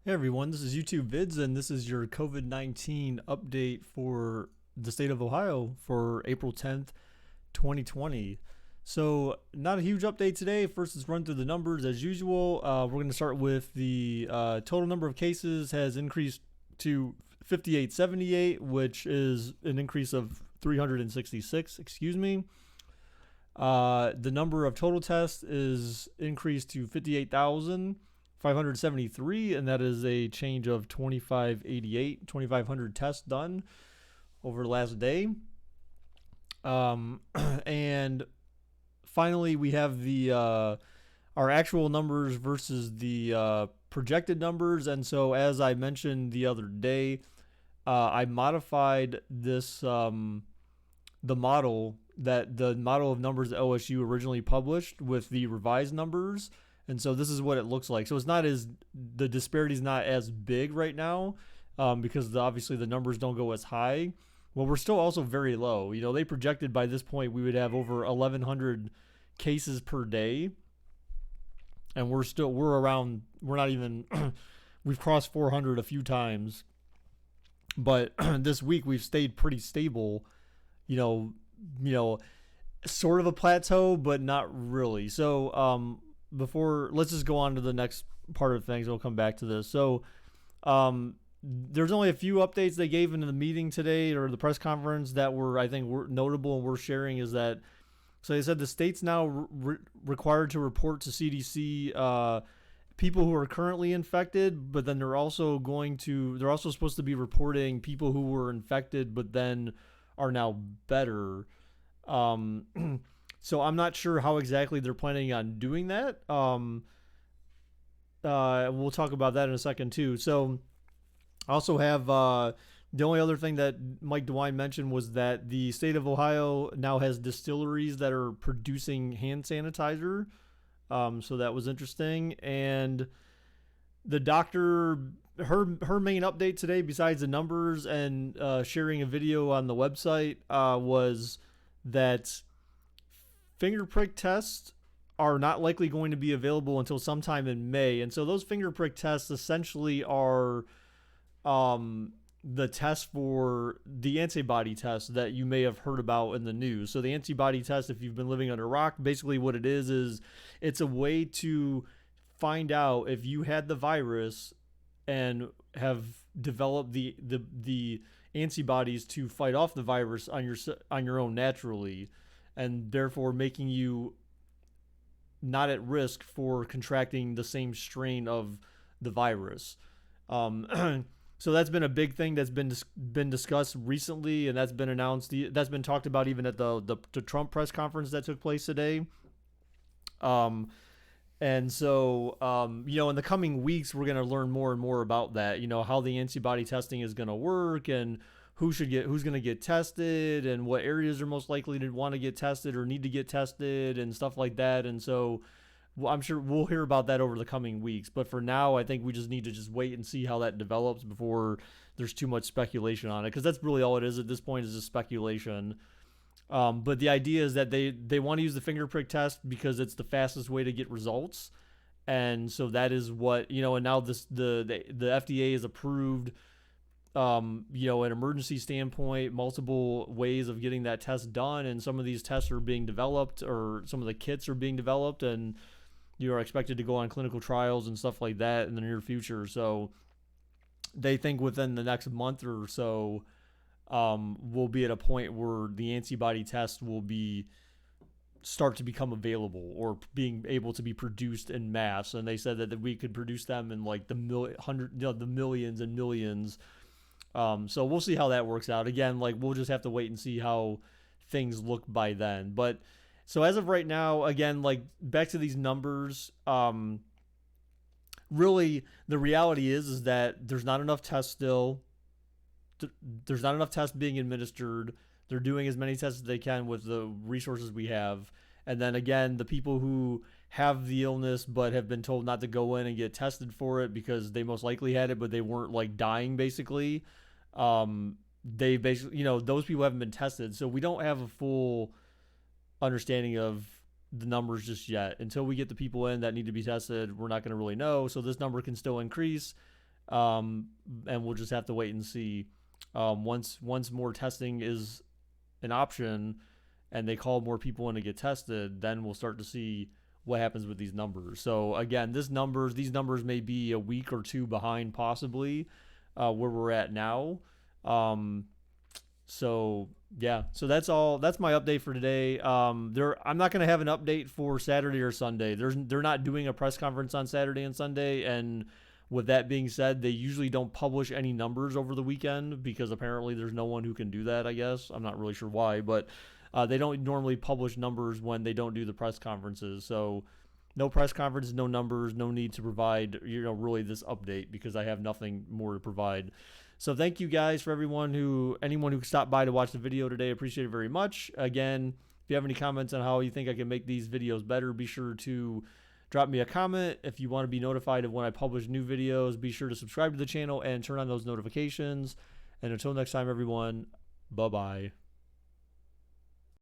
Hey everyone, this is YouTube Vids, and this is your COVID 19 update for the state of Ohio for April 10th, 2020. So, not a huge update today. First, let's run through the numbers as usual. We're going to start with the total number of cases has increased to 5878, which is an increase of 366. Excuse me. The number of total tests is increased to 58,573, and that is a change of 2,588, 2,500 tests done over the last day. And finally, we have the our actual numbers versus the projected numbers. And so, as I mentioned the other day, I modified this the model of numbers that OSU originally published with the revised numbers. And so this is what it looks like. So it's not as the disparity is not as big right now, because obviously the numbers don't go as high. Well, we're still also very low. They projected by this point we would have over 1,100 cases per day, and we're not even we've crossed 400 a few times, but this week we've stayed pretty stable. You know, you know, sort of a plateau, but not really. So before let's just go on to the next part of things. We'll come back to this. So there's only a few updates they gave in the meeting today or the press conference that I think were notable and worth sharing. Is that so? They said the state's now required to report to CDC people who are currently infected, but then they're also supposed to be reporting people who were infected but then are now better. So I'm not sure how exactly they're planning on doing that. We'll talk about that in a second too. So I also have the only other thing that Mike DeWine mentioned was that the state of Ohio now has distilleries that are producing hand sanitizer. So that was interesting. And the doctor, her main update today, besides the numbers and sharing a video on the website, was that finger prick tests are not likely going to be available until sometime in May. And so those finger prick tests essentially are the test for the antibody test that you may have heard about in the news. So the antibody test, if you've been living under a rock, basically what it is it's a way to find out if you had the virus and have developed the antibodies to fight off the virus on your own naturally, and therefore making you not at risk for contracting the same strain of the virus. So that's been a big thing that's been discussed recently, and that's been announced. That's been talked about even at the Trump press conference that took place today. And so, in the coming weeks, we're going to learn more and more about that. How the antibody testing is going to work, and who's going to get tested, and what areas are most likely to want to get tested or need to get tested, and stuff like that. And so, I'm sure we'll hear about that over the coming weeks. But for now, I think we just need to just wait and see how that develops before there's too much speculation on it, because that's really all it is at this point, is just speculation. But the idea is that they want to use the finger prick test because it's the fastest way to get results, and so that is what. And now the FDA has approved, an emergency standpoint, multiple ways of getting that test done, and some of these tests are being developed, or some of the kits are being developed, and you are expected to go on clinical trials and stuff like that in the near future. So they think within the next month or so, we'll be at a point where the antibody test will start to become available or being able to be produced in mass. And they said that we could produce them in like the millions and millions. So we'll see how that works out. Again, like we'll just have to wait and see how things look by then. But so as of right now, again, like back to these numbers, really the reality is that there's not enough tests still. There's not enough tests being administered. They're doing as many tests as they can with the resources we have. And then again, the people who have the illness but have been told not to go in and get tested for it because they most likely had it, but they weren't like dying basically. They basically, those people haven't been tested. So we don't have a full understanding of the numbers just yet. Until we get the people in that need to be tested, we're not going to really know. So this number can still increase. And we'll just have to wait and see. Once more testing is an option, and they call more people in to get tested, then we'll start to see what happens with these numbers. So again, these numbers may be a week or two behind, possibly, where we're at now. So yeah, so that's all. That's my update for today. I'm not gonna have an update for Saturday or Sunday. They're not doing a press conference on Saturday and Sunday. And with that being said, they usually don't publish any numbers over the weekend because apparently there's no one who can do that. I guess I'm not really sure why, but they don't normally publish numbers when they don't do the press conferences. So no press conferences, no numbers, no need to provide really this update because I have nothing more to provide. So thank you guys for anyone who stopped by to watch the video today. Appreciate it very much. Again, if you have any comments on how you think I can make these videos better, be sure to drop me a comment. If you want to be notified of when I publish new videos, be sure to subscribe to the channel and turn on those notifications. And until next time, everyone, bye-bye.